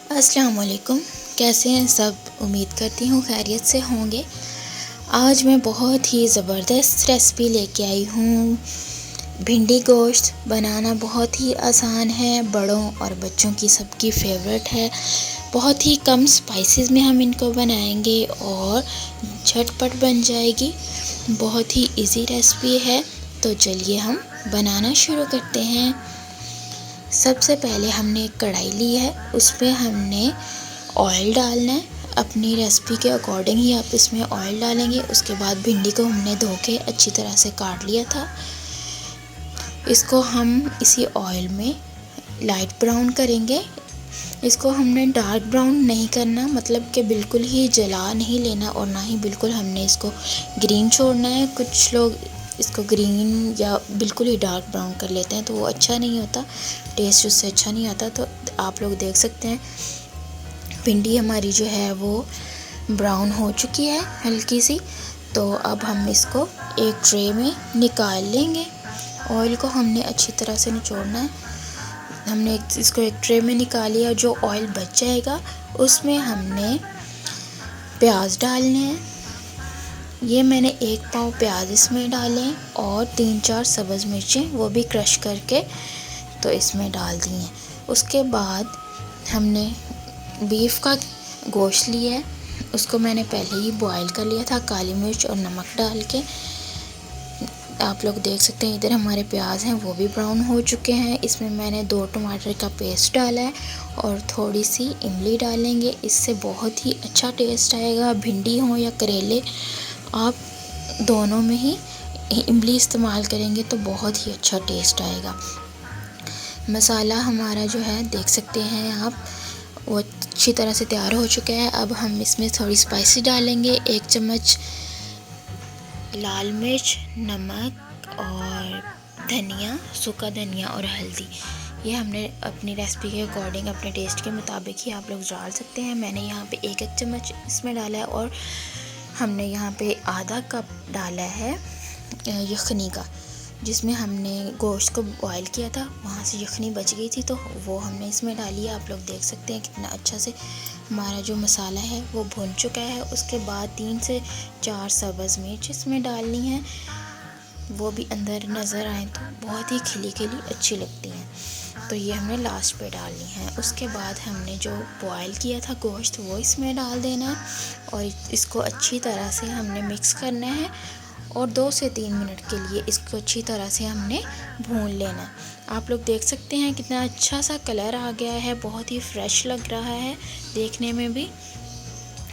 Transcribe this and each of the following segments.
अस्सलाम वालेकुम। कैसे हैं सब? उम्मीद करती हूँ खैरियत से होंगे। आज मैं बहुत ही ज़बरदस्त रेसिपी लेके आई हूँ। भिंडी गोश्त बनाना बहुत ही आसान है, बड़ों और बच्चों की सबकी फेवरेट है। बहुत ही कम स्पाइसेस में हम इनको बनाएंगे और झटपट बन जाएगी। बहुत ही इजी रेसिपी है, तो चलिए हम बनाना शुरू करते हैं। सबसे पहले हमने एक कढ़ाई ली है, उसमें हमने ऑयल डालना है। अपनी रेसिपी के अकॉर्डिंग ही आप इसमें ऑयल डालेंगे। उसके बाद भिंडी को हमने धो के अच्छी तरह से काट लिया था। इसको हम इसी ऑयल में लाइट ब्राउन करेंगे। इसको हमने डार्क ब्राउन नहीं करना, मतलब कि बिल्कुल ही जला नहीं लेना और ना ही बिल्कुल हमने इसको ग्रीन छोड़ना है। कुछ लोग इसको ग्रीन या बिल्कुल ही डार्क ब्राउन कर लेते हैं, तो वो अच्छा नहीं होता, टेस्ट उससे अच्छा नहीं आता। तो आप लोग देख सकते हैं भिंडी हमारी जो है वो ब्राउन हो चुकी है हल्की सी। तो अब हम इसको एक ट्रे में निकाल लेंगे। ऑयल को हमने अच्छी तरह से निचोड़ना है। हमने इसको एक ट्रे में निकाल लिया। जो ऑयल बच जाएगा उसमें हमने प्याज डालने हैं। ये मैंने 1 पाव प्याज इसमें डाले और 3-4 सब्ज़ मिर्चें वो भी क्रश करके तो इसमें डाल दी हैं। उसके बाद हमने बीफ का गोश्त लिया है, उसको मैंने पहले ही बॉईल कर लिया था काली मिर्च और नमक डाल के। आप लोग देख सकते हैं इधर हमारे प्याज हैं वो भी ब्राउन हो चुके हैं। इसमें मैंने 2 टमाटर का पेस्ट डाला है और थोड़ी सी इमली डालेंगे, इससे बहुत ही अच्छा टेस्ट आएगा। भिंडी हो या करेले, आप दोनों में ही इमली इस्तेमाल करेंगे तो बहुत ही अच्छा टेस्ट आएगा। मसाला हमारा जो है देख सकते हैं आप, वो अच्छी तरह से तैयार हो चुका है। अब हम इसमें थोड़ी स्पाइसी डालेंगे। 1 चम्मच लाल मिर्च, नमक और धनिया, सूखा धनिया और हल्दी। ये हमने अपनी रेसिपी के अकॉर्डिंग अपने टेस्ट के मुताबिक ही आप लोग डाल सकते हैं। मैंने यहाँ पे 1-1 चम्मच इसमें डाला है और हमने यहाँ पे आधा कप डाला है यखनी का, जिसमें हमने गोश्त को बॉईल किया था, वहाँ से यखनी बच गई थी तो वो हमने इसमें डाली है। आप लोग देख सकते हैं कितना अच्छा से हमारा जो मसाला है वो भुन चुका है। उसके बाद 3 से 4 सब्ज़ मिर्च इसमें डालनी है, वो भी अंदर नज़र आए तो बहुत ही खिली खिली अच्छी लगती हैं, तो ये हमने लास्ट पे डालनी है। उसके बाद हमने जो बॉईल किया था गोश्त वो इसमें डाल देना है और इसको अच्छी तरह से हमने मिक्स करना है और 2 से 3 मिनट के लिए इसको अच्छी तरह से हमने भून लेना है। आप लोग देख सकते हैं कितना अच्छा सा कलर आ गया है, बहुत ही फ्रेश लग रहा है देखने में भी।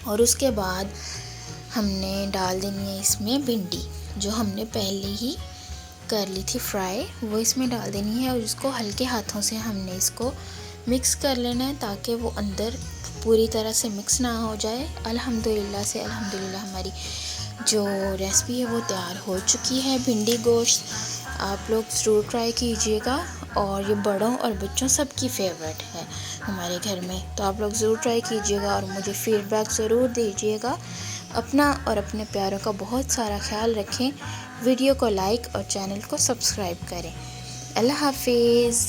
और उसके बाद हमने डाल देनी है इसमें भिंडी, जो हमने पहले ही कर ली थी फ्राई, वो इसमें डाल देनी है और इसको हल्के हाथों से हमने इसको मिक्स कर लेना है ताकि वो अंदर पूरी तरह से मिक्स ना हो जाए। अल्हम्दुलिल्लाह हमारी जो रेसिपी है वो तैयार हो चुकी है भिंडी गोश्त। आप लोग ज़रूर ट्राई कीजिएगा और ये बड़ों और बच्चों सबकी फेवरेट है हमारे घर में, तो आप लोग ज़रूर ट्राई कीजिएगा और मुझे फ़ीडबैक ज़रूर दीजिएगा। अपना और अपने प्यारों का बहुत सारा ख्याल रखें। वीडियो को लाइक और चैनल को सब्सक्राइब करें। अल्लाह हाफिज़।